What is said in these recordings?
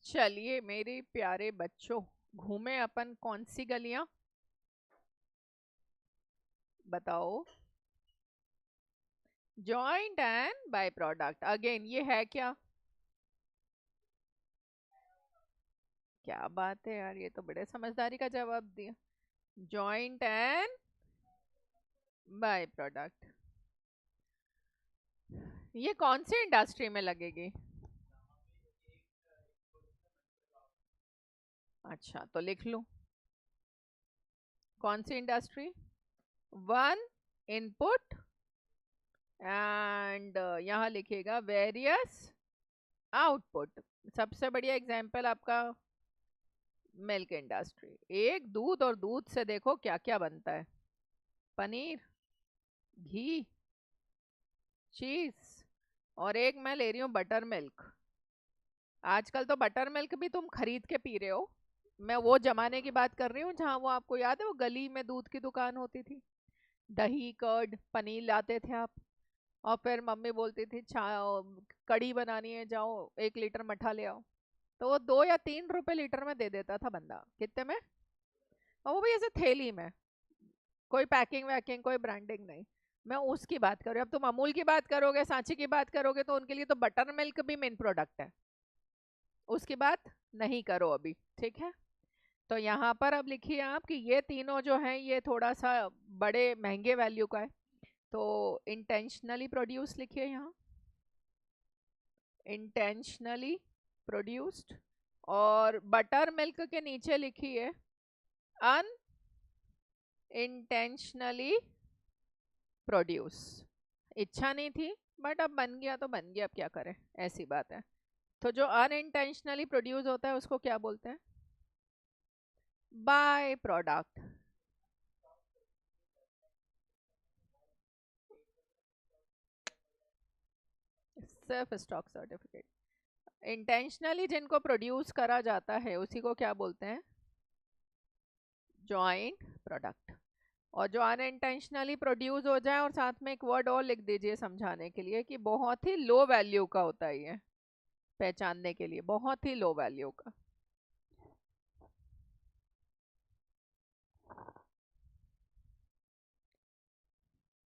चलिए मेरे प्यारे बच्चों, घूमे अपन कौन सी गलियां? बताओ। Joint and by product, again ये है क्या? क्या बात है यार, ये तो बड़े समझदारी का जवाब दिया। जॉइंट एंड बाय प्रोडक्ट, ये कौन सी इंडस्ट्री में लगेगी? अच्छा, तो लिख लूं। कौन सी इंडस्ट्री? वन इनपुट एंड यहाँ लिखेगा वेरियस आउटपुट। सबसे बढ़िया एग्जाम्पल आपका मिल्क इंडस्ट्री। एक दूध, और दूध से देखो क्या क्या बनता है। पनीर, घी, चीज, और एक मैं ले रही हूँ बटर मिल्क। आजकल तो बटर मिल्क भी तुम खरीद के पी रहे हो। मैं वो जमाने की बात कर रही हूँ जहाँ वो, आपको याद है वो गली में दूध की दुकान होती थी, दही कर्ड पनीर लाते थे आप, और फिर मम्मी बोलती थी कड़ी बनानी है, जाओ 1 लीटर मठा ले आओ। तो वो 2 या 3 रुपए लीटर में दे देता था बंदा। कितने में? और वो भी ऐसे थैली में, कोई पैकिंग वैकिंग, कोई ब्रांडिंग नहीं। मैं उसकी बात कर रही हूँ। अब तुम अमूल की बात करोगे, सांची की बात करोगे, तो उनके लिए तो बटर मिल्क भी मेन प्रोडक्ट है। उसकी बात नहीं करो अभी, ठीक है? तो यहाँ पर अब लिखिए आप कि ये तीनों जो हैं ये थोड़ा सा बड़े महंगे वैल्यू का है। तो इंटेंशनली प्रोड्यूस लिखिए यहाँ, इंटेंशनली प्रोड्यूस्ड। और बटर मिल्क के नीचे लिखिए अनइंटेंशनली प्रोड्यूस। इच्छा नहीं थी, बट अब बन गया तो बन गया, अब क्या करें, ऐसी बात है। तो जो अनइंटेंशनली प्रोड्यूस होता है उसको क्या बोलते हैं? By product. सिर्फ स्टॉक सर्टिफिकेट। इंटेंशनली जिनको प्रोड्यूस करा जाता है उसी को क्या बोलते हैं? Joint product. और जो अनइंटेंशनली प्रोड्यूस हो जाए, और साथ में एक वर्ड और लिख दीजिए समझाने के लिए, कि बहुत ही लो वैल्यू का होता है ये, पहचानने के लिए, बहुत ही लो वैल्यू का।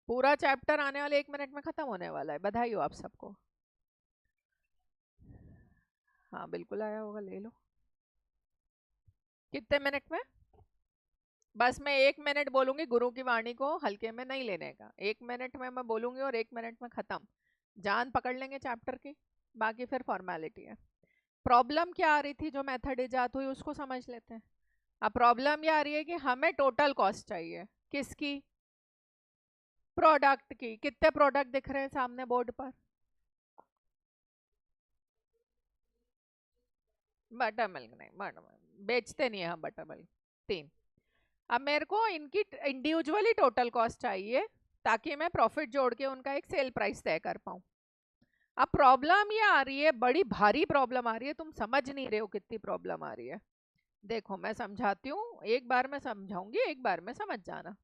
पूरा चैप्टर आने वाले 1 मिनट में खत्म होने वाला है, बधाई हो आप सबको। हाँ बिल्कुल आया होगा, ले लो। कितने मिनट में? बस मैं 1 मिनट बोलूंगी, गुरु की वाणी को हल्के में नहीं लेने का। 1 मिनट में मैं बोलूंगी और 1 मिनट में खत्म। जान पकड़ लेंगे चैप्टर की, बाकी फिर फॉर्मेलिटी है। प्रॉब्लम क्या आ रही थी, जो मेथड इजाद हुई उसको समझ लेते हैं। अब प्रॉब्लम ये आ रही है कि हमें टोटल कॉस्ट चाहिए। किसकी? प्रोडक्ट की। कितने प्रोडक्ट दिख रहे हैं सामने बोर्ड पर? बटर मिल्क नहीं, बटर मिल्क बेचते नहीं है हम, बटर मिल्क 3। अब मेरे को इनकी इंडिविजुअली टोटल कॉस्ट चाहिए, ताकि मैं प्रॉफिट जोड़ के उनका एक सेल प्राइस तय कर पाऊँ। अब प्रॉब्लम ये आ रही है, बड़ी भारी प्रॉब्लम आ रही है, तुम समझ नहीं रहे हो कितनी प्रॉब्लम आ रही है। देखो मैं समझाती हूँ, एक बार मैं समझाऊंगी, एक बार में समझ जाना।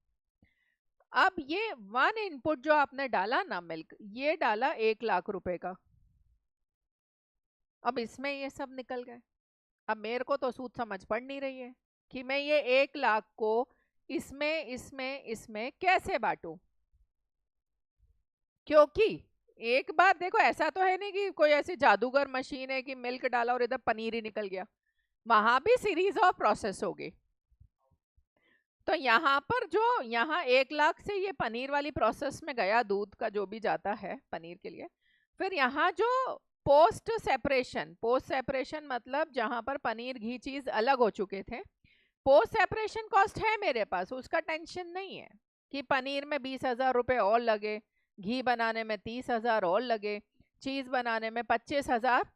अब ये वन इनपुट जो आपने डाला ना, मिल्क, ये डाला 1 लाख रुपए का। अब इसमें ये सब निकल गए। अब मेरे को तो सूद समझ पड़ नहीं रही है कि मैं ये 1 लाख को इसमें इसमें इसमें कैसे बांटूं। क्योंकि एक बात देखो, ऐसा तो है नहीं कि कोई ऐसी जादूगर मशीन है कि मिल्क डाला और इधर पनीर ही निकल गया। वहां भी सीरीज ऑफ प्रोसेस होगी। तो यहाँ पर जो, यहाँ 1 लाख से ये पनीर वाली प्रोसेस में गया, दूध का जो भी जाता है पनीर के लिए। फिर यहाँ जो पोस्ट सेपरेशन, पोस्ट सेपरेशन मतलब जहाँ पर पनीर घी चीज अलग हो चुके थे, पोस्ट सेपरेशन कॉस्ट है मेरे पास, उसका टेंशन नहीं है कि पनीर में 20,000 रुपये और लगे, घी बनाने में 30,000 और लगे, चीज बनाने में 25,000,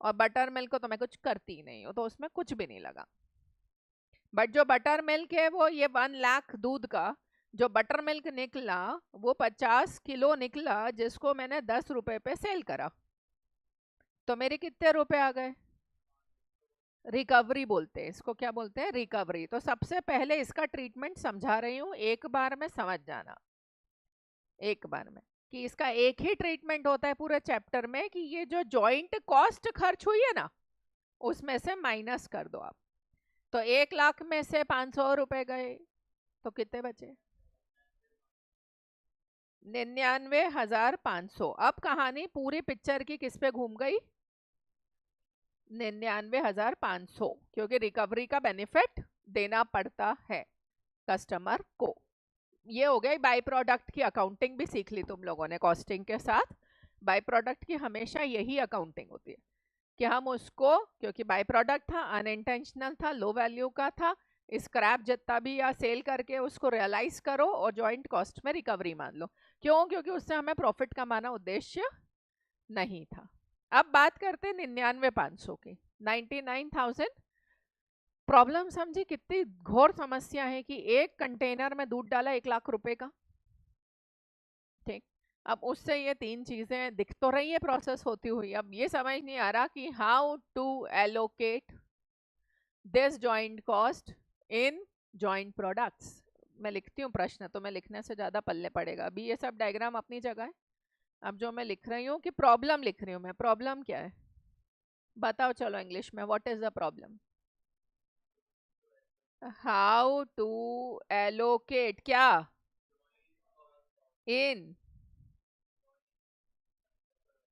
और बटर मिल्क को तो मैं कुछ करती नहीं हूँ तो उसमें कुछ भी नहीं लगा। बट जो बटर मिल्क है वो, ये 1 लाख दूध का जो बटर मिल्क निकला, वो 50 किलो निकला, जिसको मैंने 10 रुपए पे सेल करा। तो मेरे कितने रुपए आ गए? रिकवरी बोलते हैं इसको। क्या बोलते हैं? रिकवरी। तो सबसे पहले इसका ट्रीटमेंट समझा रही हूँ, एक बार में समझ जाना। एक बार में, कि इसका एक ही ट्रीटमेंट होता है पूरे चैप्टर में, कि ये जो जॉइंट कॉस्ट खर्च हुई है ना, उसमें से माइनस कर दो आप। तो 1 लाख में से 500 रुपए गए तो कितने बचे? 99,500। अब कहानी पूरी पिक्चर की किस पे घूम गई? 99,500, क्योंकि रिकवरी का बेनिफिट देना पड़ता है कस्टमर को। ये हो गई बाई प्रोडक्ट की अकाउंटिंग भी सीख ली तुम लोगों ने कॉस्टिंग के साथ। बाई प्रोडक्ट की हमेशा यही अकाउंटिंग होती है कि हम उसको, क्योंकि बाई प्रोडक्ट था, अनइंटेंशनल था, लो वैल्यू का था, स्क्रैप जितना भी या सेल करके उसको रियलाइज करो और जॉइंट कॉस्ट में रिकवरी मान लो। क्यों? क्योंकि उससे हमें प्रॉफिट कमाना उद्देश्य नहीं था। अब बात करते हैं 99,500 की, 99,000। प्रॉब्लम समझी कितनी घोर समस्या है कि एक कंटेनर में दूध डाला 1 लाख रुपए का। ठीक, अब उससे ये 3 चीजें दिख तो रही है प्रोसेस होती हुई। अब ये समझ नहीं आ रहा कि how to allocate this joint cost in joint products. मैं लिखती हूँ प्रश्न, तो मैं लिखने से ज्यादा पल्ले पड़ेगा। अभी ये सब डायग्राम अपनी जगह है। अब जो मैं लिख रही हूँ कि प्रॉब्लम लिख रही हूँ मैं, प्रॉब्लम क्या है बताओ चलो इंग्लिश में, what is the problem? How to allocate क्या? इन,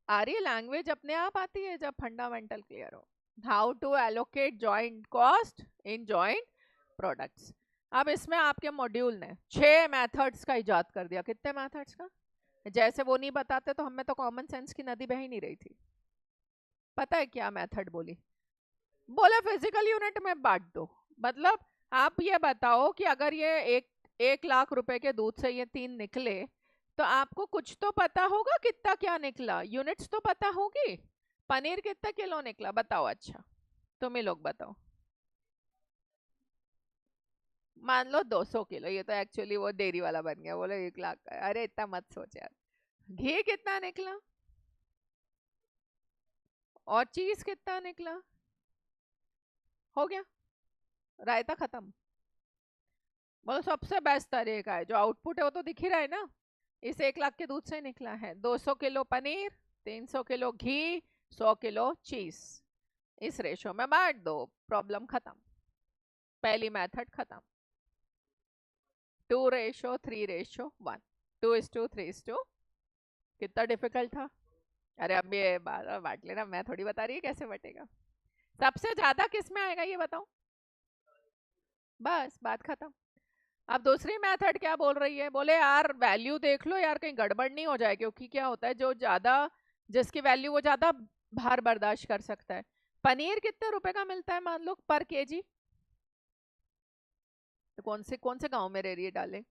आ रही है लैंग्वेज अपने आप आती है जब फंडामेंटल क्लियर हो। How to allocate joint cost in joint products. अब इसमें आपके मॉड्यूल ने 6 मेथड्स का इजाद कर दिया। कितने मेथड्स का? जैसे वो नहीं बताते तो हमें तो कॉमन सेंस की नदी बह ही नहीं रही थी। पता है क्या मेथड बोली? बोले फिजिकल यूनिट में बांट दो। मतलब आप ये बताओ कि अगर ये 1 लाख रुपए के दूध से ये 3 निकले, तो आपको कुछ तो पता होगा कितना क्या निकला, यूनिट्स तो पता होगी। पनीर कितना किलो निकला बताओ? अच्छा तुम ही लोग बताओ। मान लो 200 किलो, ये तो एक्चुअली वो डेयरी वाला बन गया, बोले 1 लाख का। अरे इतना मत सोच यार। घी कितना निकला? और चीज कितना निकला? हो गया, रायता खत्म। बोलो सबसे बेस्ट तरीका है, जो आउटपुट है वो तो दिख ही रहा है ना, इस 1 लाख के दूध से निकला है। 200 किलो पनीर, 300 किलो घी, 100 किलो चीज, इस रेशो में बांट दो, प्रॉब्लम खत्म। पहली मेथड खत्म। 2:3:1, 2:3:2। कितना डिफिकल्ट था? अरे अब ये बांट लेना, मैं थोड़ी बता रही है कैसे बटेगा। सबसे ज्यादा किस में आएगा ये बताओ? बस बात खत्म। अब दूसरी मेथड क्या बोल रही है? बोले यार वैल्यू देख लो यार, कहीं गड़बड़ नहीं हो जाए, क्योंकि क्या होता है जो ज्यादा, जिसकी वैल्यू वो ज्यादा भार बर्दाश्त कर सकता है। पनीर कितने रुपए का मिलता है मान लो पर केजी? तो कौन से गांव में रह रही है डाले?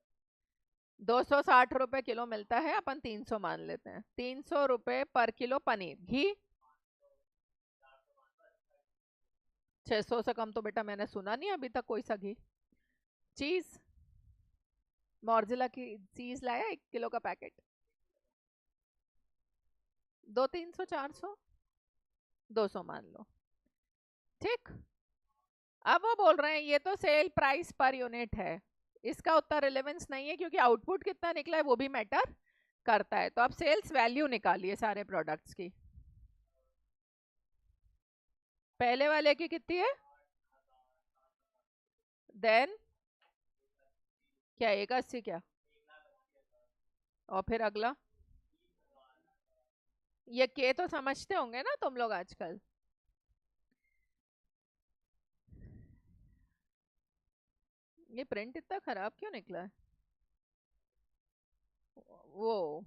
260 रुपए किलो मिलता है, अपन 300 मान लेते हैं। 300 रुपए पर किलो पनीर। घी 600 से कम तो बेटा मैंने सुना नहीं अभी तक कोई सा घी। चीज, मॉर्जिला की चीज लाया 1 किलो का पैकेट, 200, 300, 400, 200 मान लो। ठीक, अब वो बोल रहे हैं ये तो सेल प्राइस पर यूनिट है, इसका उतना रिलेवेंस नहीं है, क्योंकि आउटपुट कितना निकला है वो भी मैटर करता है। तो आप सेल्स वैल्यू निकालिए सारे प्रोडक्ट्स की। पहले वाले की कितनी है? देन क्या 180 क्या? और फिर अगला ये के तो समझते होंगे ना तुम लोग आजकल। ये प्रिंट इतना खराब क्यों निकला है? वो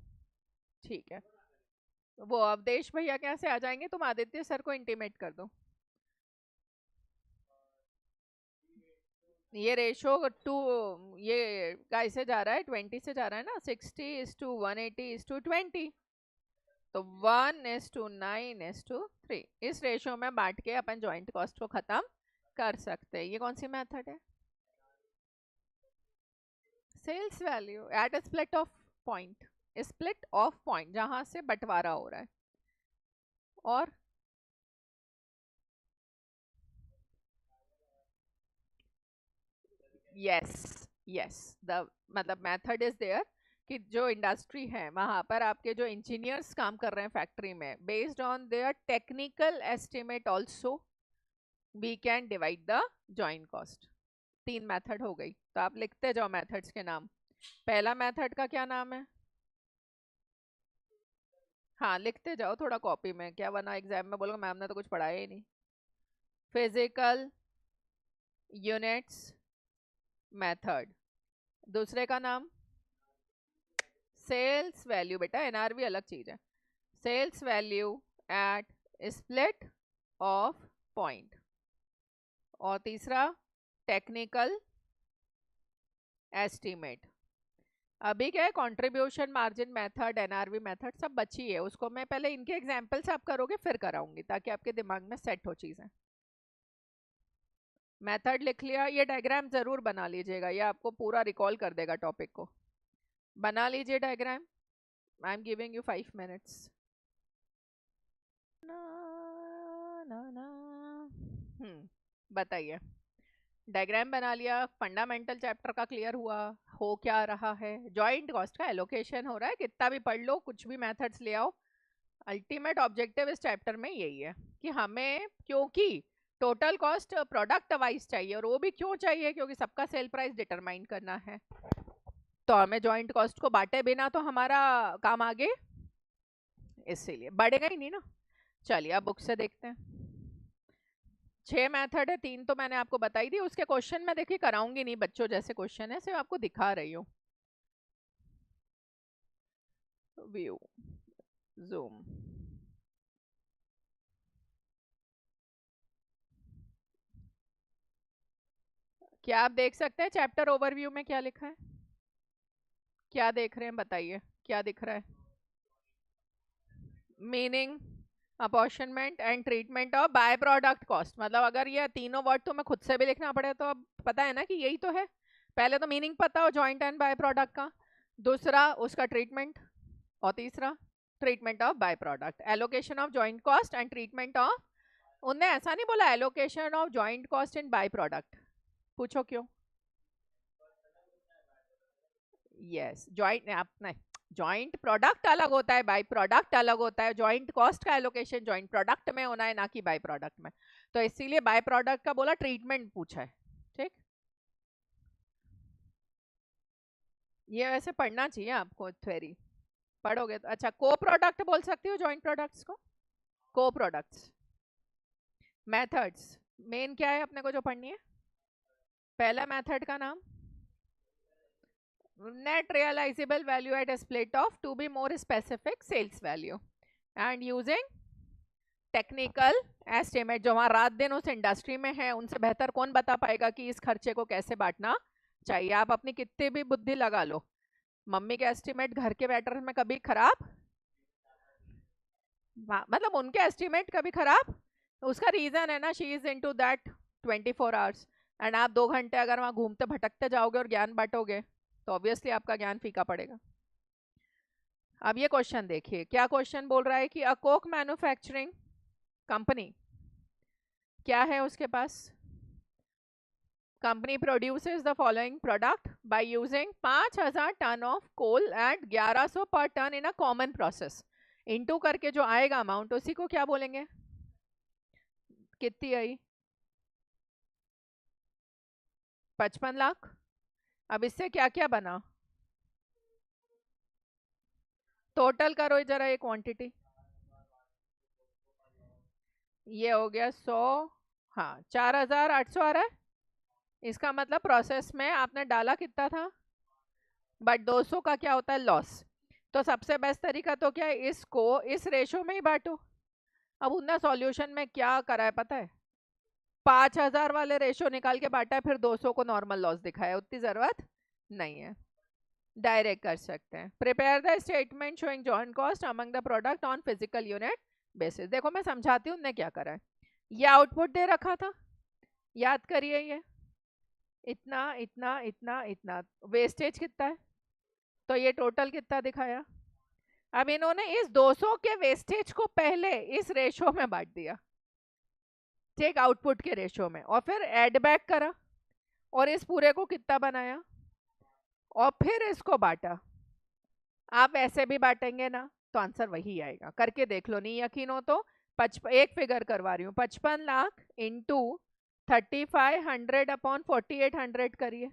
ठीक है, वो अवधेश भैया कैसे आ जाएंगे, तुम आदित्य सर को इंटीमेट कर दो। ये रेशो टू, ये कैसे जा रहा है? 20 से जा रहा है ना, 60:180:20। तो 1:9:3 इस रेशो में बांट के अपन जॉइंट कॉस्ट को खत्म कर सकते हैं। ये कौन सी मेथड है? Sales value at split of point, split of point जहां से बंटवारा हो रहा है। और यस यस, द मतलब मेथड इज देयर कि जो इंडस्ट्री है वहां पर आपके जो इंजीनियर्स काम कर रहे हैं फैक्ट्री में, based on their technical estimate also, we can divide the joint cost. 3 method हो गई, तो आप लिखते जाओ मेथड्स के नाम। पहला मेथड का क्या नाम है? हाँ लिखते जाओ थोड़ा कॉपी में, क्या बना एग्जाम में बोलोगे मैम ने तो कुछ पढ़ाया ही नहीं। Physical units method. दूसरे का नाम सेल्स वैल्यू, बेटा एनआरवी अलग चीज है। Sales value at split of point. और तीसरा टेक्निकल एस्टीमेट। अभी क्या है, contribution margin method, NRV method सब बची है, उसको मैं पहले इनके एग्जांपल्स आप करोगे फिर कराऊंगी ताकि आपके दिमाग में सेट हो चीजें। मेथड लिख लिया, ये डायग्राम जरूर बना लीजिएगा, ये आपको पूरा रिकॉल कर देगा टॉपिक को। बना लीजिए diagram. I am giving you 5 minutes. बताइए, डायग्राम बना लिया, फंडामेंटल चैप्टर का क्लियर हुआ, हो क्या रहा है, जॉइंट कॉस्ट का एलोकेशन हो रहा है, कितना भी पढ़ लो, कुछ भी मेथड्स ले आओ, अल्टीमेट ऑब्जेक्टिव इस चैप्टर में यही है कि हमें, क्योंकि टोटल कॉस्ट प्रोडक्ट वाइज चाहिए, और वो भी क्यों चाहिए, क्योंकि सबका सेल प्राइस डिटरमाइन करना है, तो हमें जॉइंट कॉस्ट को बांटे बिना तो हमारा काम आगे इसीलिए बढ़ेगा ही नहीं ना। चलिए अब बुक से देखते हैं। 6 मेथड है, 3 तो मैंने आपको बताई थी, उसके क्वेश्चन में देखिए कराऊंगी नहीं, बच्चों जैसे क्वेश्चन है, सिर्फ आपको दिखा रही हूँ। व्यू जूम, क्या आप देख सकते हैं चैप्टर ओवरव्यू में क्या लिखा है? क्या देख रहे हैं बताइए, क्या दिख रहा है? Meaning, apportionment and treatment of by product cost. मतलब अगर ये तीनों वर्ड तो मैं खुद से भी लिखना पड़े तो अब पता है ना कि यही तो है। पहले तो मीनिंग पता हो जॉइंट एंड बाय प्रोडक्ट का, दूसरा उसका ट्रीटमेंट, और तीसरा treatment of by product, allocation of joint cost and treatment of. उनने ऐसा नहीं बोला allocation of joint cost in by product, पूछो क्यों? यस जॉइंट, आप नहीं, जॉइंट प्रोडक्ट अलग होता है, बाय प्रोडक्ट अलग होता है, जॉइंट कॉस्ट का एलोकेशन जॉइंट प्रोडक्ट में होना है ना कि बाय प्रोडक्ट में, तो इसीलिए बाय प्रोडक्ट का बोला, ट्रीटमेंट पूछा है। ठीक, ये वैसे पढ़ना चाहिए आपको थ्योरी, पढ़ोगे तो अच्छा। को प्रोडक्ट बोल सकती हो जॉइंट प्रोडक्ट्स को, को प्रोडक्ट्स। मेथड्स मेन क्या है अपने को जो पढ़नी है? पहला मेथड का नाम net realizable value at a split of, to be more specific, sales value, and using technical estimate. जो वहाँ रात दिन उस इंडस्ट्री में है उनसे बेहतर कौन बता पाएगा कि इस खर्चे को कैसे बांटना चाहिए। आप अपनी कितनी भी बुद्धि लगा लो, मम्मी के एस्टिमेट घर के बैटर में कभी खराब, मतलब उनके एस्टिमेट कभी खराब, उसका रीजन है ना, she is into that 24 hours, and आप 2 घंटे अगर वहाँ घूमते भटकते जाओगे और ज्ञान बांटोगे तो ऑब्वियसली आपका ज्ञान फीका पड़ेगा। अब ये क्वेश्चन देखिए, क्या क्वेश्चन बोल रहा है कि अ कोक मैन्युफैक्चरिंग कंपनी, क्या है उसके पास, company produces the following product by using 5000 ton of coal at 1100 per ton in a common process, into करके जो आएगा अमाउंट उसी को क्या बोलेंगे, कितनी आई? 55 लाख। अब इससे क्या क्या बना, टोटल करो जरा ये क्वांटिटी, ये हो गया 100, हाँ 4800 आ रहा है, इसका मतलब प्रोसेस में आपने डाला कितना था, बट 200 का क्या होता है लॉस। तो सबसे बेस्ट तरीका तो क्या है, इसको इस रेशो में ही बांटो। अब उनने सॉल्यूशन में क्या करा है पता है, 5000 वाले रेशो निकाल के बांटा है, फिर 200 को नॉर्मल लॉस दिखाया, उतनी जरूरत नहीं है, डायरेक्ट कर सकते हैं। Prepare the statement showing joint cost among the product on physical unit basis. देखो मैं समझाती हूँ उनने क्या करा है, ये आउटपुट दे रखा था, याद करिए, ये इतना इतना इतना इतना, वेस्टेज कितना है, तो ये टोटल कितना दिखाया। अब इन्होंने इस 200 के वेस्टेज को पहले इस रेशो में बांट दिया, ठीक, आउटपुट के रेशो में, और फिर ऐड बैक करा और इस पूरे को कितना बनाया और फिर इसको बांटा। आप ऐसे भी बांटेंगे ना तो आंसर वही आएगा, करके देख लो, नहीं यकीन हो तो एक फिगर करवा रही हूँ, 55 लाख इंटू 3500 अपॉन 4800 करिए।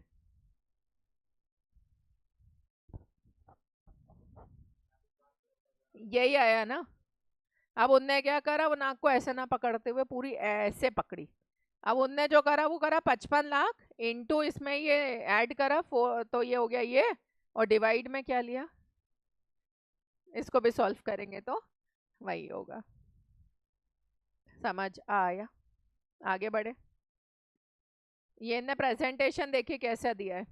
यही आया ना। अब उनने क्या करा, वो नाक को ऐसे ना पकड़ते हुए पूरी ऐसे पकड़ी। अब उनने जो करा वो करा 55 लाख इंटू इसमें ये ऐड करा तो ये हो गया ये, और डिवाइड में क्या लिया, इसको भी सॉल्व करेंगे तो वही होगा। समझ आया? आगे बढ़े। ये इन्हें प्रेजेंटेशन देखिए कैसा दिया है।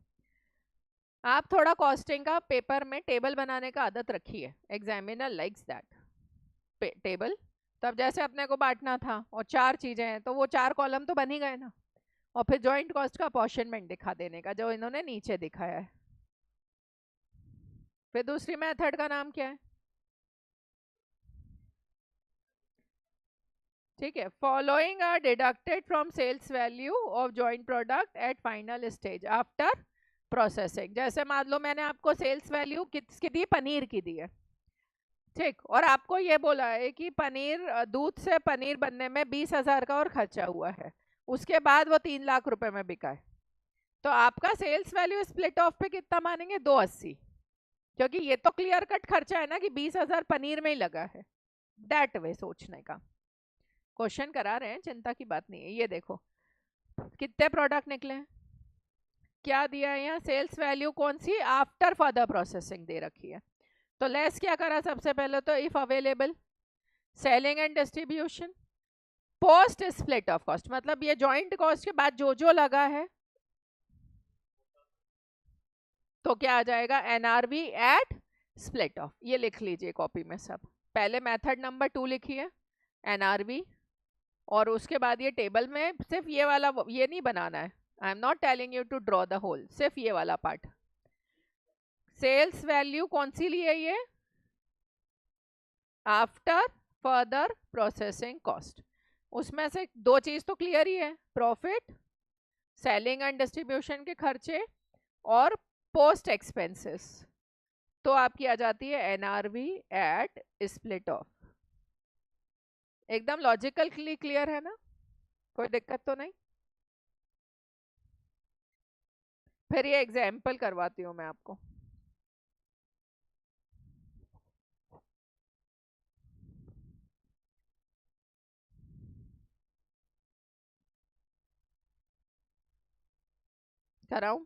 आप थोड़ा कॉस्टिंग का पेपर में टेबल बनाने का आदत रखिए, एग्जामिनर लाइक्स दैट टेबल। तो अब जैसे अपने को बांटना था और 4 चीजें हैं तो वो 4 कॉलम तो बन ही गए ना, और फिर जॉइंट कॉस्ट का अपॉर्शनमेंट दिखा देने का जो इन्होंने नीचे दिखाया है। फिर दूसरी मेथड का नाम क्या है? ठीक है, following are deducted from sales value of joint product at final stage after processing. जैसे मान लो मैंने आपको सेल्स वैल्यू किसकी दी, पनीर की दी है, ठीक, और आपको ये बोला है कि पनीर, दूध से पनीर बनने में 20,000 का और खर्चा हुआ है, उसके बाद वो 3 लाख रुपए में बिका है। तो आपका सेल्स वैल्यू स्प्लिट ऑफ पे कितना मानेंगे, 280, क्योंकि ये तो क्लियर कट खर्चा है ना कि 20,000 पनीर में ही लगा है। दैट वे सोचने का क्वेश्चन करा रहे हैं, चिंता की बात नहीं है। ये देखो कितने प्रोडक्ट निकले हैं, क्या दिया है यहाँ, सेल्स वैल्यू कौन सी, आफ्टर फर्दर प्रोसेसिंग दे रखी है। तो लेस क्या करा सबसे पहले, तो if available, selling and distribution, post split of cost, मतलब ये जॉइंट कॉस्ट के बाद जो जो लगा है तो क्या आ जाएगा, एनआरवी एट स्प्लिट ऑफ। ये लिख लीजिए कॉपी में सब। पहले मेथड नंबर 2 लिखिए, एनआरवी, और उसके बाद ये टेबल में सिर्फ ये वाला, ये नहीं बनाना है, I am not telling you to draw the whole, सिर्फ ये वाला पार्ट। सेल्स वैल्यू कौन सी ली है ये, आफ्टर फर्दर प्रोसेसिंग कॉस्ट। उसमें से 2 चीज तो क्लियर ही है, प्रॉफिट, सेलिंग एंड डिस्ट्रीब्यूशन के खर्चे, और पोस्ट एक्सपेंसेस। तो आपकी आ जाती है एनआरवी एट स्प्लिट ऑफ। एकदम लॉजिकली क्लियर है ना, कोई दिक्कत तो नहीं। फिर ये एग्जाम्पल करवाती हूँ मैं आपको। कराऊं?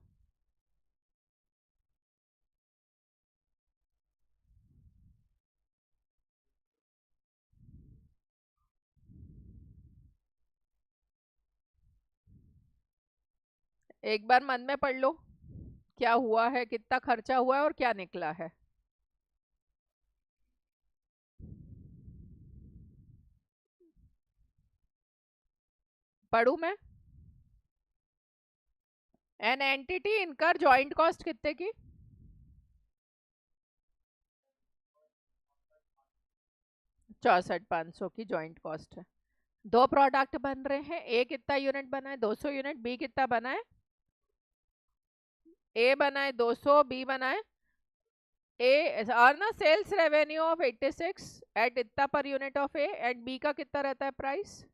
एक बार मन में पढ़ लो क्या हुआ है, कितना खर्चा हुआ है और क्या निकला है। पढ़ू मैं? एन एंटिटी इनकर जॉइंट कॉस्ट कितने की, 64,500 की जॉइंट कॉस्ट है। 2 प्रोडक्ट बन रहे हैं, ए कितना यूनिट बना है, 200 यूनिट, बी कितना बना है, ए बना है 200, बी बना है ए, और ना सेल्स रेवेन्यू ऑफ 86 एट इतना per unit of A, and B का कितना रहता है प्राइस।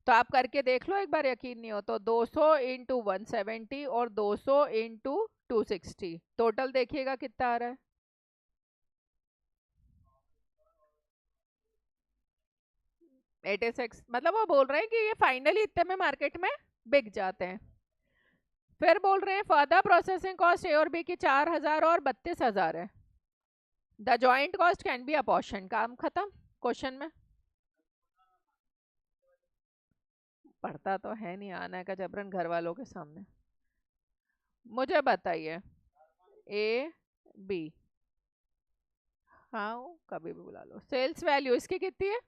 तो आप करके देख लो एक बार, यकीन नहीं हो तो 200 इंटू 170 और 200 इंटू 260, टोटल देखिएगा कितना आ रहा है। 86, मतलब वो बोल रहे हैं कि ये फाइनली इतने में मार्केट में बिक जाते हैं। फिर बोल रहे हैं फर्दर प्रोसेसिंग कॉस्ट ए और बी की 4,000 और 32,000 है। The joint cost can be apportion. काम खत्म क्वेश्चन में। पढ़ता तो है नहीं, आना का जबरन घर वालों के सामने। मुझे बताइए, ए बी, हाँ कभी भी बुला लो, सेल्स वैल्यू इसकी कितनी है,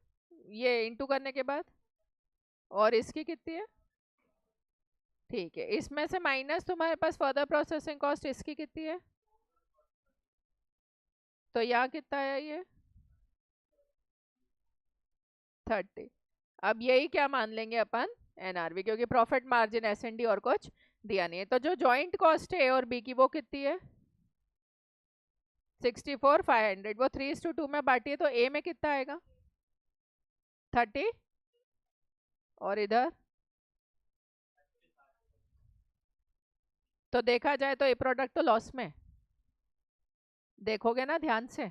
ये इंटू करने के बाद, और इसकी कितनी है, ठीक है, इसमें से माइनस तुम्हारे पास फर्दर प्रोसेसिंग कॉस्ट, इसकी कितनी है, तो यहाँ कितना है ये 30। अब यही क्या मान लेंगे अपन, एनआरवी, क्योंकि प्रॉफिट मार्जिन एसएनडी और कुछ दिया नहीं है। तो जो जॉइंट कॉस्ट है ए और बी की वो कितनी है 64,500, वो 3:2 में बांटी है, तो ए में कितना आएगा 30 और इधर तो देखा जाए तो ये प्रोडक्ट तो लॉस में, देखोगे ना ध्यान से,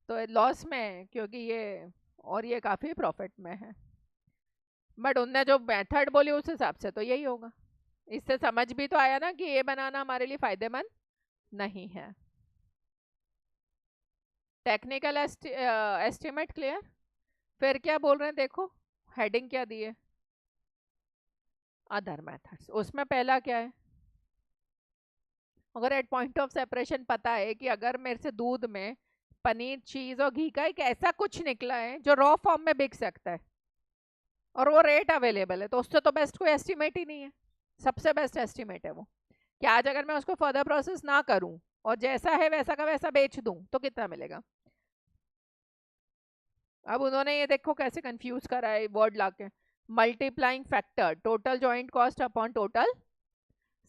तो लॉस में है क्योंकि ये, और ये काफ़ी प्रॉफिट में है। बट उनने जो मेथड बोली उस हिसाब से तो यही होगा। इससे समझ भी तो आया ना कि ये बनाना हमारे लिए फायदेमंद नहीं है। Technical estimate clear. फिर क्या बोल रहे हैं देखो, हेडिंग क्या दी है, अदर मेथड्स। उसमें पहला क्या है, अगर एट पॉइंट ऑफ सेपरेशन पता है कि अगर मेरे से दूध में पनीर, चीज और घी का एक ऐसा कुछ निकला है जो रॉ फॉर्म में बिक सकता है और वो रेट अवेलेबल है, तो उससे तो बेस्ट कोई एस्टिमेट ही नहीं है। सबसे बेस्ट एस्टिमेट है वो कि आज अगर मैं उसको फर्दर प्रोसेस ना करूं और जैसा है वैसा का वैसा बेच दूं तो कितना मिलेगा। अब उन्होंने ये देखो कैसे कंफ्यूज करा है वर्ड लाके, multiplying factor, total joint cost upon total,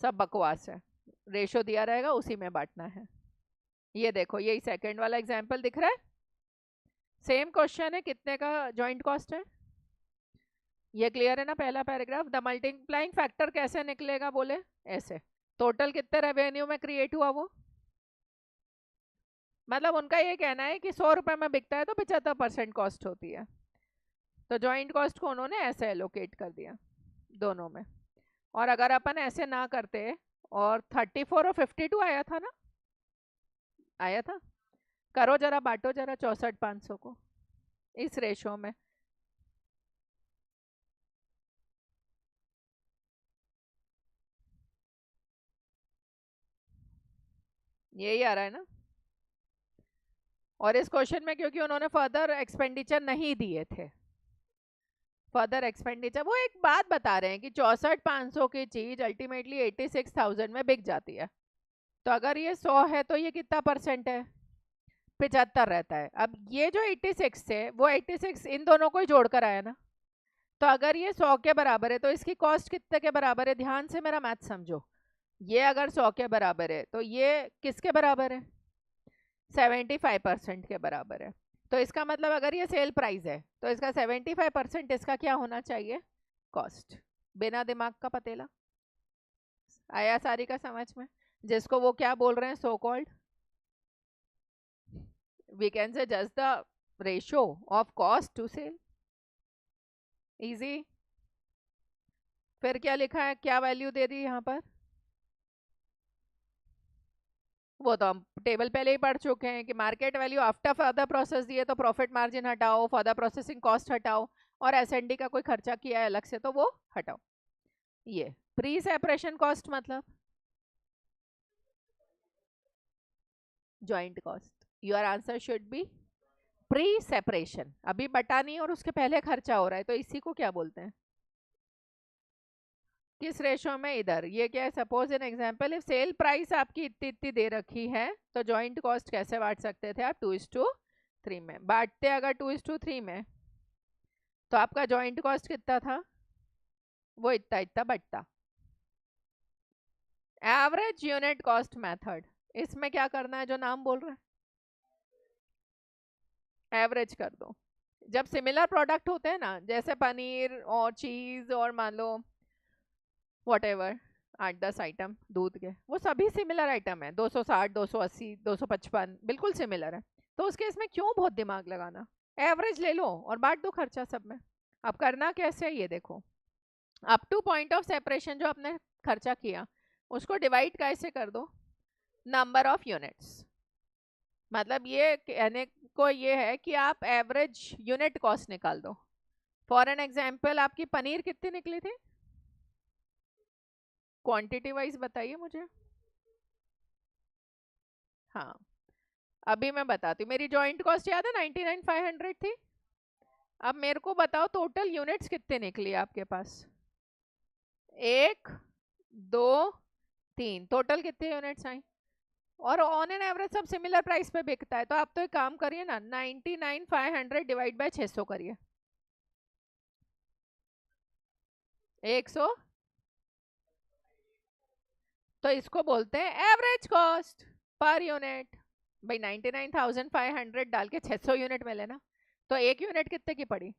सब बकवास है। रेशो दिया रहेगा उसी में बांटना है। ये देखो यही सेकंड वाला एग्जांपल दिख रहा है, सेम क्वेश्चन है, कितने का जॉइंट कॉस्ट है, ये क्लियर है ना पहला पैराग्राफ। द मल्टीप्लाइंग फैक्टर कैसे निकलेगा बोले ऐसे, टोटल कितने रेवेन्यू में क्रिएट हुआ वो, मतलब उनका ये कहना है कि 100 रुपए में बिकता है तो 75% कॉस्ट होती है, तो जॉइंट कॉस्ट को उन्होंने ऐसे एलोकेट कर दिया दोनों में। और अगर अपन ऐसे ना करते और 34 और 52 आया था ना, आया था, करो जरा बांटो जरा 64,500 को इस रेशो में, यही आ रहा है ना। और इस क्वेश्चन में क्योंकि उन्होंने फर्दर एक्सपेंडिचर नहीं दिए थे, फर्दर एक्सपेंडिचर, वो एक बात बता रहे हैं कि 64,500 की चीज अल्टीमेटली 86,000 में बिक जाती है, तो अगर ये 100 है तो ये कितना परसेंट है, 75 रहता है। अब ये जो 86 है वो 86 इन दोनों को ही जोड़कर आया ना, तो अगर ये 100 के बराबर है तो इसकी कॉस्ट कितने के बराबर है, ध्यान से मेरा मैथ समझो। ये अगर 100 के बराबर है तो ये किसके बराबर है, 75% के बराबर है। तो इसका मतलब अगर ये सेल प्राइस है तो इसका 75% इसका क्या होना चाहिए, कॉस्ट। बिना दिमाग का पतेला, आया सारी का समझ में, जिसको वो क्या बोल रहे हैं, so called we can say just the ratio of cost to sale, easy. फिर क्या लिखा है, क्या वैल्यू दे दी यहाँ पर, वो तो हम टेबल पहले ही पढ़ चुके हैं कि market value after further process दिए तो प्रॉफिट मार्जिन हटाओ, फर्दर प्रोसेसिंग कॉस्ट हटाओ, और एसएनडी का कोई खर्चा किया है अलग से तो वो हटाओ। ये प्री सेपरेशन कॉस्ट मतलब joint cost, your answer should be pre separation. अभी बटा नहीं और उसके पहले खर्चा हो रहा है तो इसी को क्या बोलते हैं, किस रेशो में, इधर। ये क्या है, suppose an example if sale price आपकी इतनी इतनी दे रखी है तो जॉइंट कॉस्ट कैसे बांट सकते थे आप, 2:3 में बांटते। अगर 2:3 में तो आपका जॉइंट कॉस्ट कितना था, वो इतना इतना बटता। एवरेज यूनिट कॉस्ट मेथड, इसमें क्या करना है, जो नाम बोल रहे हैं एवरेज कर दो। जब सिमिलर प्रोडक्ट होते हैं ना, जैसे पनीर और चीज और मान लो वॉटेवर 8-10 आइटम दूध के, वो सभी सिमिलर आइटम है, 260, 280, 255 बिल्कुल सिमिलर है, तो उस केस में क्यों बहुत दिमाग लगाना, एवरेज ले लो और बांट दो खर्चा सब में। अब करना कैसे है ये देखो, up two point of separation जो आपने खर्चा किया उसको डिवाइड कैसे कर दो, नंबर ऑफ यूनिट्स। मतलब ये कहने को ये है कि आप एवरेज यूनिट कॉस्ट निकाल दो। फॉर एन एग्जाम्पल आपकी पनीर कितनी निकली थी, क्वांटिटी वाइज बताइए मुझे। हाँ अभी मैं बताती हूँ, मेरी जॉइंट कॉस्ट याद है 99,500 थी। अब मेरे को बताओ टोटल यूनिट्स कितने निकली आपके पास, 1 2 3, टोटल कितने यूनिट्स आई, और ऑन एन एवरेज सब सिमिलर प्राइस पे बिकता है, तो आप तो एक काम करिए ना, 99,500 डिवाइड बाय 600 करिए, 100, तो इसको बोलते हैं एवरेज कॉस्ट पर यूनिट। भाई 99,500 डाल के 600 यूनिट मिले ना, तो एक यूनिट कितने की पड़ी,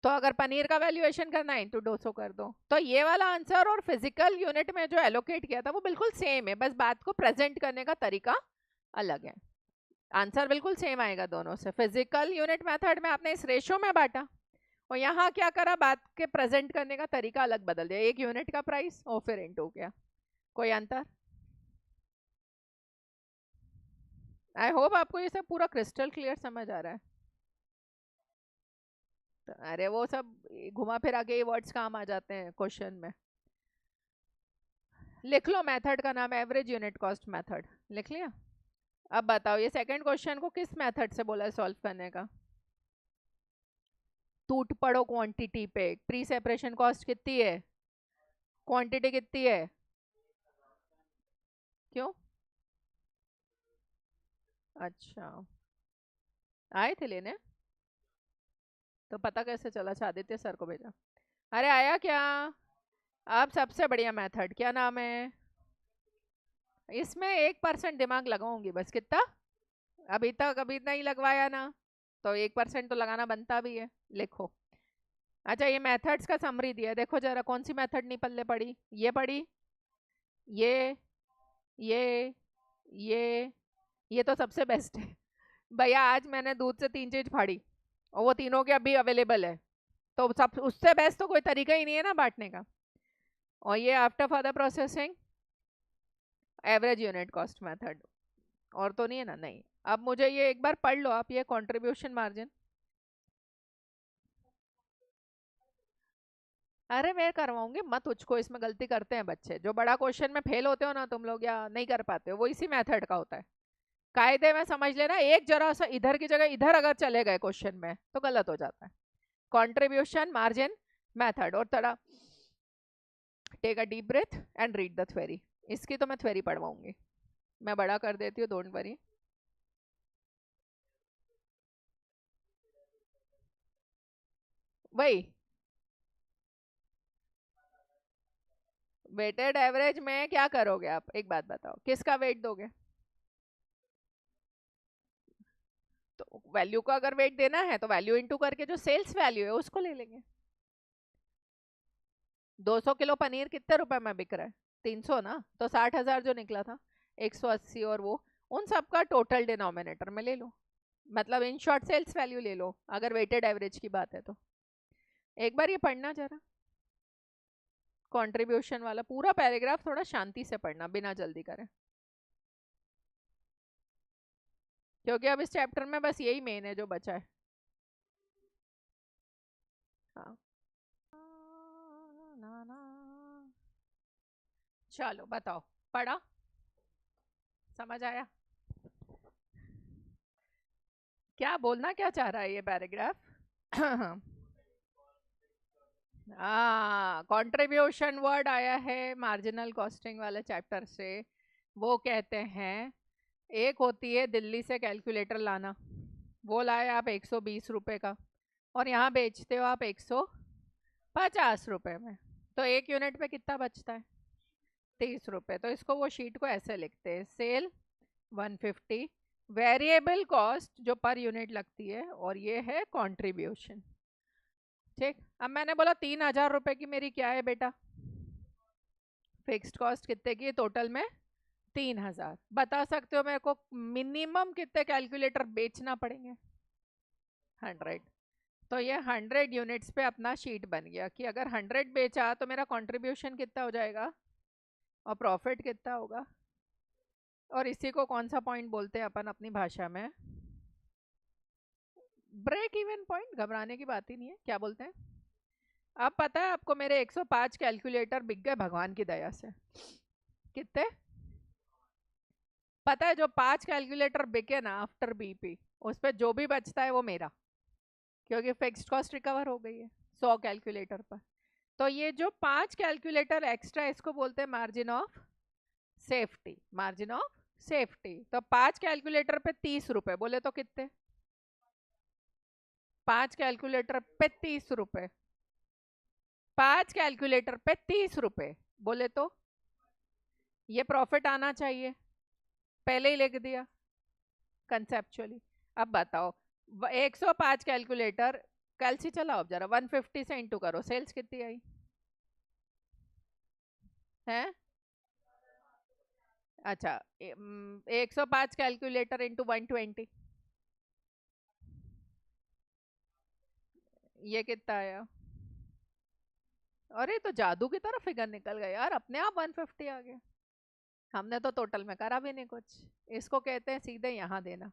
तो अगर पनीर का वैल्यूएशन करना है, इंटू 200 कर दो। तो ये वाला आंसर और फिजिकल यूनिट में जो एलोकेट किया था वो बिल्कुल सेम है, बस बात को प्रेजेंट करने का तरीका अलग है। आंसर बिल्कुल सेम आएगा दोनों से। फिजिकल यूनिट मेथड में आपने इस रेशो में बांटा, और यहाँ क्या करा, बात के प्रेजेंट करने का तरीका अलग बदल दिया, एक यूनिट का प्राइस और फिर इंटू किया। कोई अंतर? आई होप आपको ये सब पूरा क्रिस्टल क्लियर समझ आ रहा है। तो अरे वो सब घुमा फिरा के ये वर्ड्स काम आ जाते हैं क्वेश्चन में। लिख लो, मेथड का नाम एवरेज यूनिट कॉस्ट मेथड, लिख लिया। अब बताओ ये सेकंड क्वेश्चन को किस मेथड से बोला है सॉल्व करने का? टूट पड़ो क्वांटिटी पे। प्री सेपरेशन कॉस्ट कितनी है, क्वांटिटी कितनी है? क्यों? अच्छा, आए थे लेने? तो पता कैसे चला? आदित्य सर को भेजा। अरे आया क्या? अब सबसे बढ़िया मेथड क्या नाम है? इसमें 1% दिमाग लगाऊंगी बस। कितना? अभी तक अभी नहीं लगवाया ना, तो 1% तो लगाना बनता भी है। लिखो। अच्छा, ये मेथड्स का समरी दिया है, देखो जरा कौन सी मेथड नहीं पल्ले पड़ी। ये पड़ी, ये ये ये ये तो सबसे बेस्ट है भैया। आज मैंने दूध से 3 चीज फाड़ी और वो तीनों के अभी अवेलेबल है, तो सब उससे बेस्ट तो कोई तरीका ही नहीं है ना बांटने का। और ये after further processing average unit cost method, और तो नहीं है ना? नहीं। अब मुझे ये एक बार पढ़ लो आप, ये कंट्रीब्यूशन मार्जिन। अरे मैं करवाऊंगी मत तुझको, इसमें गलती करते हैं बच्चे। जो बड़ा क्वेश्चन में फेल होते हो ना तुम लोग, या नहीं कर पाते हो, वो इसी मेथड का होता है। कायदे में समझ लेना, एक जरा सा इधर की जगह इधर अगर चले गए क्वेश्चन में तो गलत हो जाता है। Contribution margin method. और थोड़ा take a deep breath and read the theory. इसकी तो मैं थ्योरी पढ़वाऊंगी, मैं बड़ा कर देती हूँ, डोंट वरी। वही वेटेड एवरेज में क्या करोगे आप, एक बात बताओ, किसका वेट दोगे? तो वैल्यू को अगर वेट देना है तो वैल्यू इनटू करके जो सेल्स वैल्यू है उसको ले लेंगे। 200 किलो पनीर कितने रुपए में बिक रहा है? 300 ना, तो 60,000 जो निकला था, 180, और वो उन सब का टोटल डिनोमिनेटर में ले लो, मतलब इन शॉर्ट सेल्स वैल्यू ले लो अगर वेटेड एवरेज की बात है तो। एक बार ये पढ़ना जरा, कंट्रीब्यूशन वाला पूरा पैराग्राफ थोड़ा शांति से पढ़ना, बिना जल्दी करें, क्योंकि अब इस चैप्टर में बस यही मेन है जो बचा है। हाँ, चलो बताओ, पढ़ा? समझ आया? क्या बोलना क्या चाह रहा है ये पैराग्राफ? हाँ, कंट्रीब्यूशन वर्ड आया है मार्जिनल कॉस्टिंग वाले चैप्टर से। वो कहते हैं, एक होती है दिल्ली से कैलकुलेटर लाना, वो लाए आप 120 रुपए का, और यहाँ बेचते हो आप 150 रुपए में, तो एक यूनिट पे कितना बचता है? 30 रुपए। तो इसको वो शीट को ऐसे लिखते हैं, सेल 150, वेरिएबल कॉस्ट जो पर यूनिट लगती है, और ये है कंट्रीब्यूशन। ठीक, अब मैंने बोला 3,000 रुपए की मेरी क्या है बेटा, फिक्स्ड कॉस्ट कितने की टोटल में? 3,000। बता सकते हो मेरे को मिनिमम कितने कैलकुलेटर बेचना पड़ेंगे? 100। तो ये 100 यूनिट्स पे अपना शीट बन गया कि अगर 100 बेचा तो मेरा कंट्रीब्यूशन कितना हो जाएगा और प्रॉफिट कितना होगा। और इसी को कौन सा पॉइंट बोलते हैं अपन अपनी भाषा में? Break even point. घबराने की बात ही नहीं है। क्या बोलते हैं? अब पता है आपको, मेरे 105 कैलकुलेटर बिक गए भगवान की दया से। कितने? पता है, जो 5 कैलकुलेटर बिके ना आफ्टर बीपी, उस पर जो भी बचता है वो मेरा, क्योंकि फिक्स्ड कॉस्ट रिकवर हो गई है 100 कैलकुलेटर पर। तो ये जो 5 कैलकुलेटर एक्स्ट्रा, इसको बोलते हैं margin of safety. Margin of safety. तो 5 कैलकुलेटर पे 30 रुपए, बोले तो कितने? 5 कैलकुलेटर पे 30 रुपए, 5 कैलकुलेटर पे 30 रुपए, बोले तो ये प्रॉफिट आना चाहिए, पहले ही लिख दिया कंसेप्चुअली। अब बताओ, 105 कैलकुलेटर कैलसी चलाओ अब जरा, 150 से इंटू करो, सेल्स कितनी आई है? अच्छा, 105 कैलकुलेटर इंटू 120, ये कितना आया? अरे तो जादू की तरह फिगर निकल गया यार, अपने आप 150 आ गया। हमने तो टोटल में करा भी नहीं कुछ। इसको कहते हैं सीधे यहाँ देना,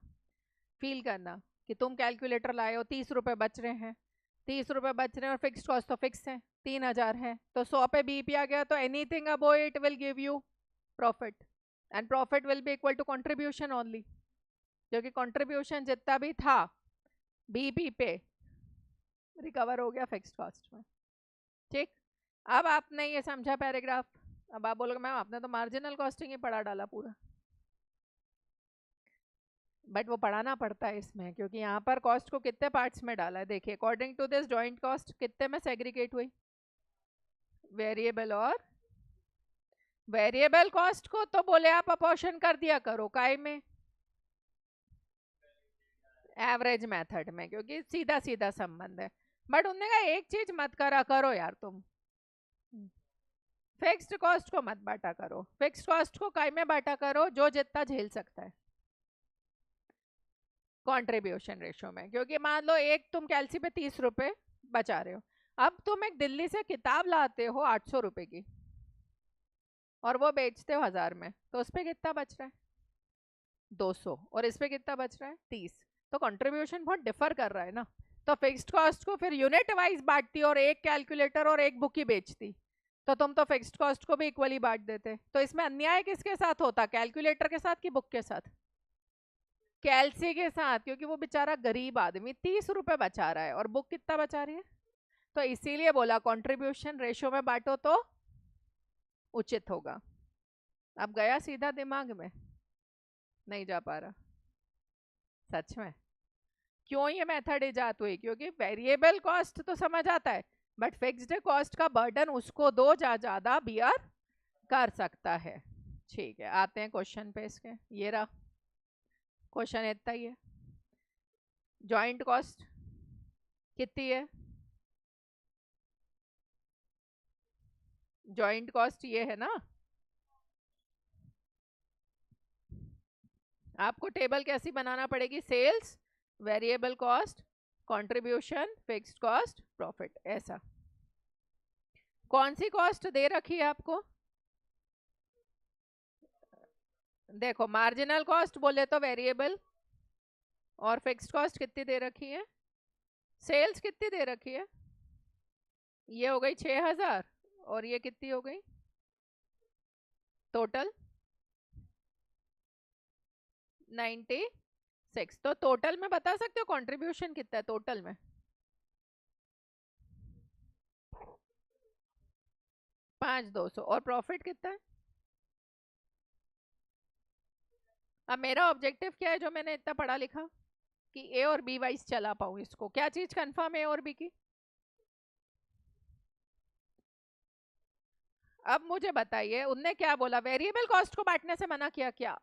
फील करना कि तुम कैलकुलेटर लाए हो, 30 रुपए बच रहे हैं, 30 रुपए बच रहे हैं और फिक्स कॉस्ट तो फिक्स है, 3,000 है, तो 100 पे बीपी आ गया, तो anything above it will give you profit, and profit will be equal to contribution only, क्योंकि कंट्रीब्यूशन जितना भी था बीपी पे रिकवर हो गया फिक्स कॉस्ट में। ठीक, अब आपने ये समझा पैराग्राफ। अब आप बोलोगे मैम आपने तो मार्जिनल कॉस्टिंग ही पढ़ा डाला पूरा, बट वो पढ़ाना पड़ता है इसमें, क्योंकि यहाँ पर कॉस्ट को कितने पार्ट्स में डाला है। देखिए, according to this joint cost कितने में सेग्रीगेट हुई? वेरिएबल और वेरिएबल कॉस्ट को तो बोले आप अपोर्शन कर दिया करो काय में, एवरेज मेथड में, क्योंकि सीधा सीधा संबंध है। बट उन्होंने कहा एक चीज मत करा करो यार, तुम फिक्स्ड कॉस्ट को मत बांटा करो, फिक्स्ड कॉस्ट को काय में बांटा करो, जो जितना झेल सकता है कंट्रीब्यूशन रेशो में। क्योंकि मान लो एक तुम कैलसी पे 30 रुपए बचा रहे हो, अब तुम एक दिल्ली से किताब लाते हो 800 रुपए की और वो बेचते हो 1000 में, तो उस पर कितना बच रहा है? 200, और इस पे कितना बच रहा है? 30। तो कंट्रीब्यूशन बहुत डिफर कर रहा है ना। तो फिक्स्ड कॉस्ट को फिर यूनिट वाइज बांटती और एक कैलकुलेटर और एक बुक ही बेचती, तो तुम तो फिक्स्ड कॉस्ट को भी इक्वली बांट देते। तो इसमें अन्याय किसके साथ होता, कैलकुलेटर के साथ कि बुक के साथ? कैलसी के साथ, क्योंकि वो बेचारा गरीब आदमी 30 रुपए बचा रहा है और बुक कितना बचा रही है। तो इसीलिए बोला कंट्रीब्यूशन रेशो में बांटो तो उचित होगा। अब गया सीधा दिमाग में? नहीं जा पा रहा? सच में? क्यों ये मेथड इजाद हुई? क्योंकि वेरिएबल कॉस्ट तो समझ आता है, बट फिक्स्ड कॉस्ट का बर्डन उसको दो ज्यादा बियर कर सकता है। ठीक है, आते हैं क्वेश्चन पे इसके। ये रहा क्वेश्चन, इतना ही है। जॉइंट कॉस्ट कितनी है? जॉइंट कॉस्ट ये है ना। आपको टेबल कैसी बनाना पड़ेगी? Sales, variable cost, contribution, fixed cost, profit, ऐसा। कौन सी कॉस्ट दे रखी है आपको? देखो, मार्जिनल कॉस्ट बोले तो वेरिएबल, और फिक्स्ड कॉस्ट कितनी दे रखी है? सेल्स कितनी दे रखी है? ये हो गई 6000, और ये कितनी हो गई टोटल? 96। तो टोटल में बता सकते हो कंट्रीब्यूशन कितना है टोटल में? 5200। और प्रॉफिट कितना है? अब मेरा ऑब्जेक्टिव क्या है जो मैंने इतना पढ़ा लिखा, कि ए और बी वाइज चला पाऊं इसको। क्या चीज कंफर्म है ए और बी की? अब मुझे बताइए, उनने क्या बोला? वेरिएबल कॉस्ट को बांटने से मना किया क्या?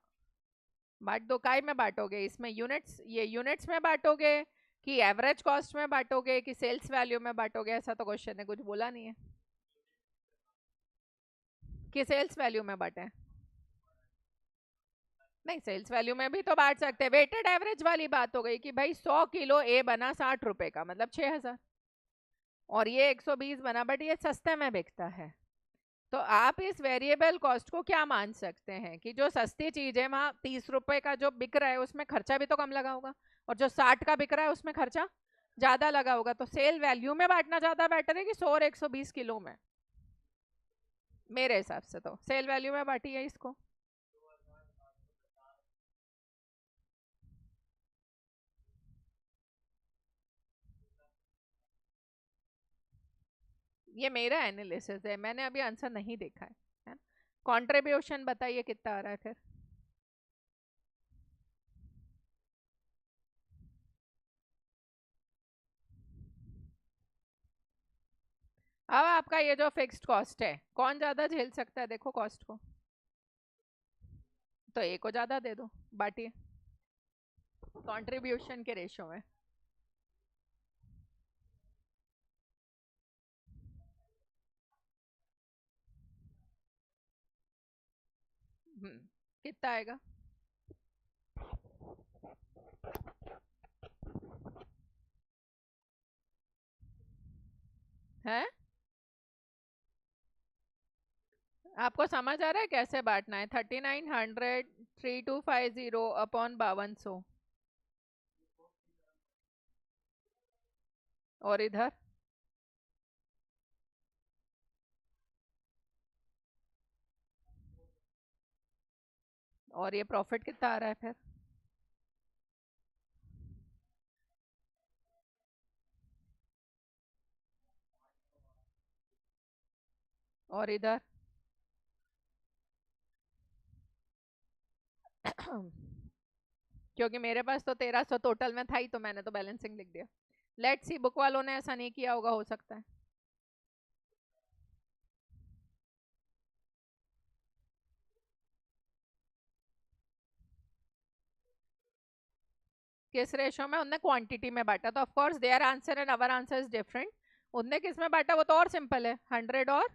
बांट दो। काय में बांटोगे? इसमें यूनिट्स, ये यूनिट्स में बांटोगे कि एवरेज कॉस्ट में बांटोगे कि सेल्स वैल्यू में बांटोगे? ऐसा तो क्वेश्चन ने कुछ बोला नहीं है कि सेल्स वैल्यू में बांटे। नहीं, सेल्स वैल्यू में भी तो बांट सकते हैं। वेटेड एवरेज वाली बात हो गई कि भाई 100 किलो ए बना 60 रुपए का, मतलब 6000, और ये 120 बना, बट ये सस्ते में बिकता है। तो आप इस वेरिएबल कॉस्ट को क्या मान सकते हैं कि जो सस्ती चीज है वहां 30 रुपए का जो बिक रहा है उसमें खर्चा भी तो कम लगा होगा, और जो 60 का बिक रहा है उसमें खर्चा ज्यादा लगा होगा। तो सेल वैल्यू में बांटना ज्यादा बेटर है कि 100 और 120 किलो में? मेरे हिसाब से तो सेल वैल्यू में बांटी है इसको। ये मेरा एनालिसिस है, मैंने अभी आंसर नहीं देखा है। कंट्रीब्यूशन बताइए कितना आ रहा है फिर? अब आपका ये जो फिक्स्ड कॉस्ट है, कौन ज्यादा झेल सकता है? देखो कॉस्ट को, तो ए को ज्यादा दे दो, बांटिए कंट्रीब्यूशन के रेशो में। कितना आएगा? है आपको समझ आ रहा है कैसे बांटना है? 3900 3250 अपॉन 5200 और इधर और ये प्रॉफिट कितना आ रहा है फिर? और इधर क्योंकि मेरे पास तो 1300 टोटल में था ही, तो मैंने तो बैलेंसिंग लिख दिया। लेट्स सी, बुक वालों ने ऐसा नहीं किया होगा, हो सकता है। किस रेशो में? उनने क्वांटिटी में बांटा, तो of course their answer and our answer is different. उनने किस में बांटा वो तो और सिंपल है, 100 और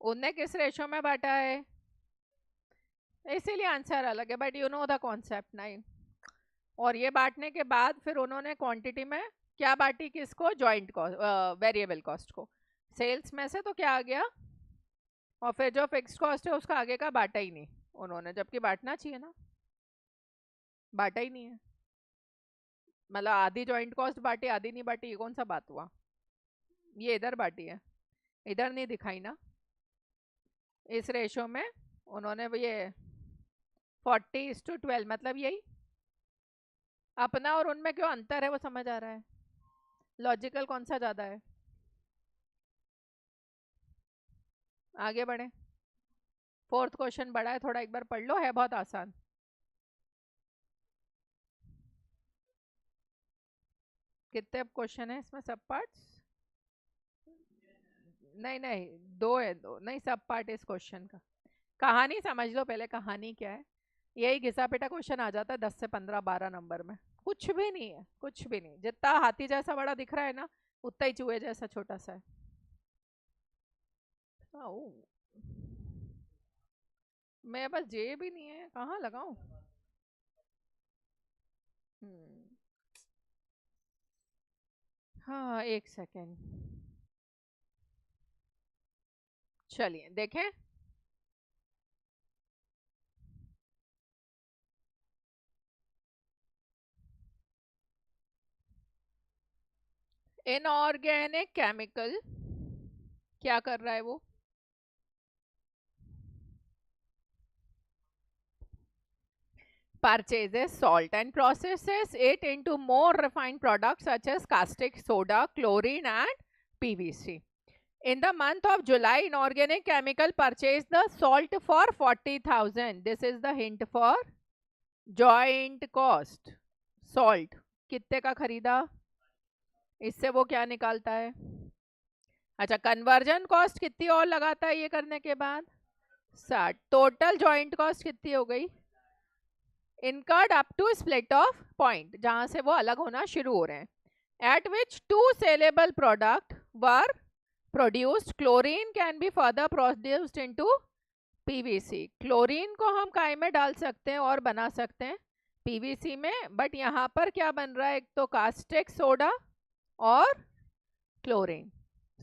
उनने किस रेशो में बांटा है, इसीलिए आंसर अलग है, but you know the concept नहीं। और ये बांटने के बाद फिर उन्होंने क्वांटिटी में क्या बांटी, किसको? जॉइंट कॉस्ट, वेरिएबल कॉस्ट को। सेल्स में से तो क्या आ गया, और फिर जो फिक्स्ड कॉस्ट है उसका आगे का बांटा ही नहीं उन्होंने, जबकि बांटना चाहिए ना, बांटा ही नहीं है। मतलब आधी जॉइंट कॉस्ट बांटी, आधी नहीं बांटी, ये कौन सा बात हुआ? ये इधर बांटी है, इधर नहीं दिखाई ना। इस रेशो में उन्होंने ये 40:12, मतलब यही। अपना और उनमें क्यों अंतर है वो समझ आ रहा है? लॉजिकल कौन सा ज्यादा है? आगे बढ़े। फोर्थ क्वेश्चन बड़ा है थोड़ा, एक बार पढ़ लो, है बहुत आसान। कितने क्वेश्चन है इसमें? सब पार्ट्स? नहीं नहीं, दो है, दो नहीं, सब पार्ट इस क्वेश्चन का। कहानी समझ लो पहले, कहानी क्या है। यही घिसा पिटा क्वेश्चन आ जाता है 10 से 15 12 नंबर में। कुछ भी नहीं है, कुछ भी नहीं। जितना हाथी जैसा बड़ा दिख रहा है ना, उतना ही चूहे जैसा छोटा सा है। आओ, मैं बस जे भी नहीं है, कहाँ लगाऊं? हम्म, हाँ एक सेकेंड, चलिए देखें। इनऑर्गेनिक केमिकल क्या कर रहा है वो? Purchases salt and processes it into more refined products such as caustic soda, chlorine and PVC. In the month of July, inorganic chemical purchased the salt for 40,000. This is the hint for joint cost. Salt कितने का खरीदा, इससे वो क्या निकालता है? अच्छा, conversion cost कितनी और लगाता है ये करने के बाद? 60। टोटल जॉइंट कॉस्ट कितनी हो गई? Incurred up to split of point, जहां से वो अलग होना शुरू हो रहे हैं। At which 2 saleable product were produced, chlorine can be further produced into PVC. Chlorine को हम काय में डाल सकते हैं और बना सकते हैं पीवीसी में, बट यहाँ पर क्या बन रहा है? एक तो कास्टिक सोडा और क्लोरीन।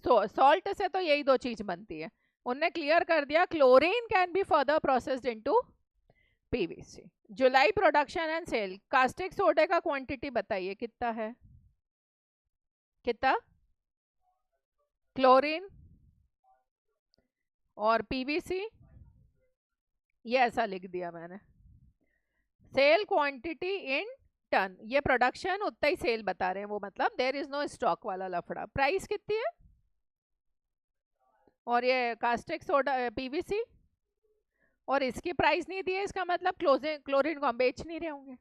सॉल्ट से तो यही दो चीज बनती है। उनने क्लियर कर दिया chlorine can be further processed into PVC. जुलाई प्रोडक्शन एंड सेल, कास्टिक सोडे का क्वांटिटी बताइए कितना है? कितना? क्लोरीन और पीवीसी, ये ऐसा लिख दिया मैंने। सेल क्वांटिटी इन टन, ये प्रोडक्शन उतना ही सेल बता रहे हैं वो, मतलब देयर इज नो स्टॉक वाला लफड़ा। प्राइस कितनी है? और ये कास्टिक सोडा पीवीसी, और इसकी प्राइस नहीं दी है, इसका मतलब क्लोरीन को हम बेच नहीं रहे होंगे।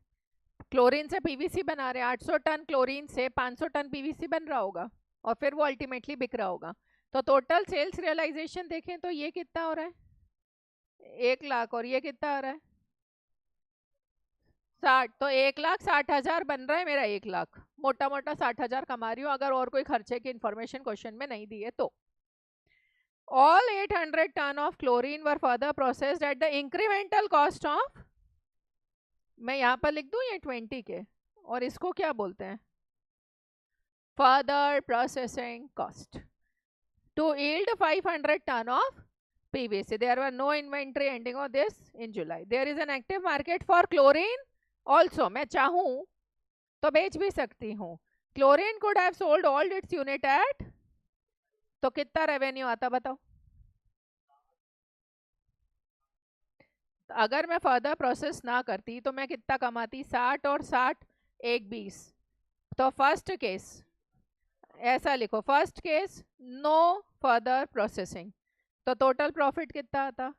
क्लोरीन से पीवीसी बना रहे हैं, 800 टन क्लोरीन से 500 टन पीवीसी बन रहा होगा, और फिर वो अल्टीमेटली बिक रहा होगा। तो टोटल सेल्स रियलाइजेशन देखें तो ये कितना हो रहा है? 1 लाख। और ये कितना आ रहा है? 60, तो 1,60,000 बन रहा है मेरा, 1 लाख मोटा मोटा 60,000 कमा रही हूँ, अगर और कोई खर्चे की इंफॉर्मेशन क्वेश्चन में नहीं दी है तो। All 800 ton of chlorine were further processed at the incremental cost of, मैं यहाँ पर लिख दूँ ये 20 के, और इसको क्या बोलते हैं, further processing cost, to yield 500 ton of PVC. There were no inventory ending of this in July. There is an active market for chlorine also. मैं चाहूँ तो बेच भी सकती हूँ. Chlorine could have sold all its unit at, तो कितना revenue आता बताओ. अगर मैं फर्दर प्रोसेस ना करती तो मैं कितना कमाती, 60 और 60 एक 20. तो फर्स्ट केस ऐसा लिखो, first case no further processing, तो टोटल प्रॉफिट कितना आता,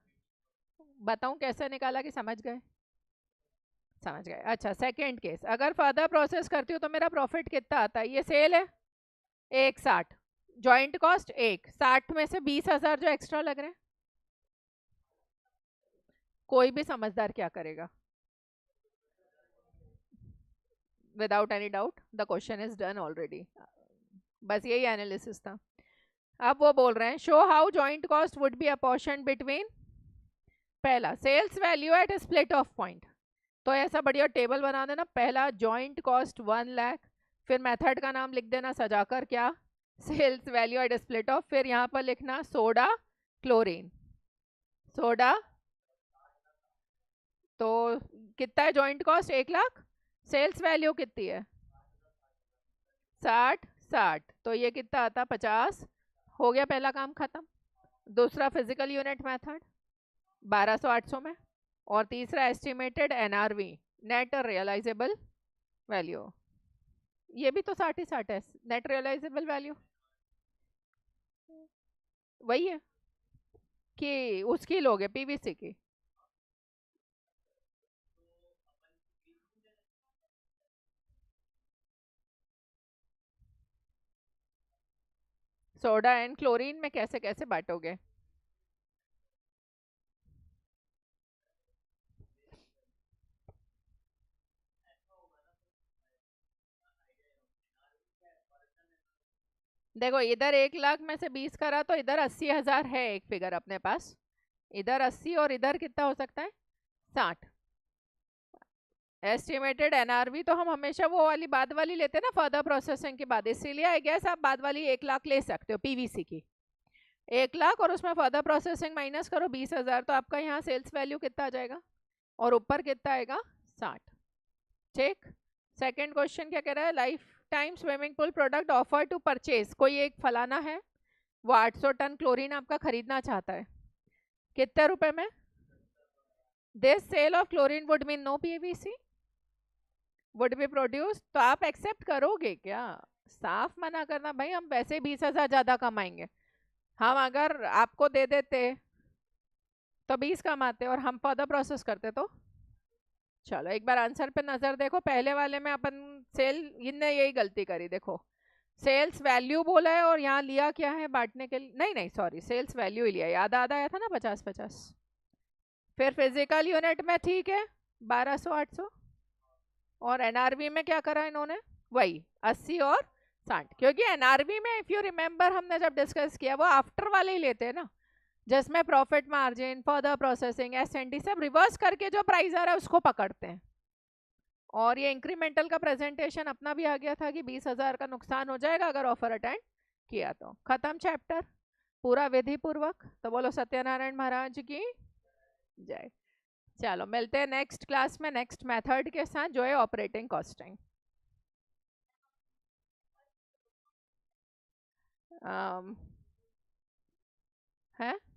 बताऊं कैसे निकाला कि समझ गए, समझ गए. अच्छा, सेकंड केस, अगर फर्दर प्रोसेस करती हूँ तो मेरा प्रॉफिट कितना आता है, ये सेल है 1,60, जॉइंट कॉस्ट 1,60 में से 20,000 जो एक्स्ट्रा लग रहे हैं, कोई भी समझदार क्या करेगा, without any doubt the question is done already, बस यही एनालिसिस था. अब वो बोल रहे हैं show how joint cost would be apportion between, पहला sales value at split of point, तो ऐसा बढ़िया टेबल बना देना, पहला जॉइंट कॉस्ट 1 लाख, फिर मेथड का नाम लिख देना सजाकर क्या, sales value at split off, फिर यहाँ पर लिखना सोडा क्लोरीन, सोडा, तो कितना है joint cost 1 lakh, sales value कितनी है 60 60, तो ये कितना आता 50, हो गया पहला काम खत्म. दूसरा फिजिकल यूनिट मेथड 1200-800 में, और तीसरा estimated NRV net realisable value, ये भी तो 60 ही 60 है, नेट रियलाइजेबल वैल्यू वही है कि उसकी लोगे पीवीसी की, सोडा एंड क्लोरीन में कैसे कैसे बांटोगे, देखो इधर 1 लाख में से 20 करा तो इधर 80,000 है एक फिगर अपने पास, इधर 80 और इधर कितना हो सकता है 60. एस्टिमेटेड एनआरवी तो हम हमेशा वो वाली बाद वाली लेते हैं ना फर्दर प्रोसेसिंग के बाद, इसीलिए आई गेस आप बाद वाली 1 लाख ले सकते हो पीवीसी की, 1 लाख और उसमें फर्दर प्रोसेसिंग माइनस करो 20,000, तो आपका यहाँ सेल्स वैल्यू कितना आ जाएगा, और ऊपर कितना आएगा 60. ठीक. सेकंड क्वेश्चन क्या कह रहा है, life time swimming pool product offer to purchase, कोई एक फलाना है वो 800 टन क्लोरीन आपका खरीदना चाहता है, कितने रुपए में, this sale of chlorine would mean no PVC would be produce, तो आप एक्सेप्ट करोगे क्या, साफ मना करना भाई, हम वैसे 20,000 ज्यादा कमाएंगे, हम अगर आपको दे देते तो 20 कमाते और हम फर्दर प्रोसेस करते तो. चलो एक बार आंसर पे नजर देखो, पहले वाले में अपन सेल, इनने यही गलती करी, देखो सेल्स वैल्यू बोला है और यहाँ लिया क्या है बांटने के लिए, नहीं नहीं सॉरी सेल्स वैल्यू ही लिया, याद आया था ना 50-50. फिर फिजिकल यूनिट में ठीक है 1200-800, और एनआरवी में क्या करा इन्होंने, वही 80 और 60, क्योंकि एनआरवी में इफ यू रिमेंबर हमने जब डिस्कस किया वो आफ्टर वाले ही लेते हैं ना, जिसमें profit margin further processing S and D सब रिवर्स करके जो प्राइस आ रहा है उसको पकड़ते हैं. और ये इंक्रीमेंटल का प्रेजेंटेशन अपना भी आ गया था कि 20,000 का नुकसान हो जाएगा अगर ऑफर अटेंड किया तो. खत्म चैप्टर पूरा विधि पूर्वक, तो बोलो सत्यनारायण महाराज की जय. चलो मिलते हैं नेक्स्ट क्लास में नेक्स्ट मेथड के साथ जो है ऑपरेटिंग कॉस्टिंग. है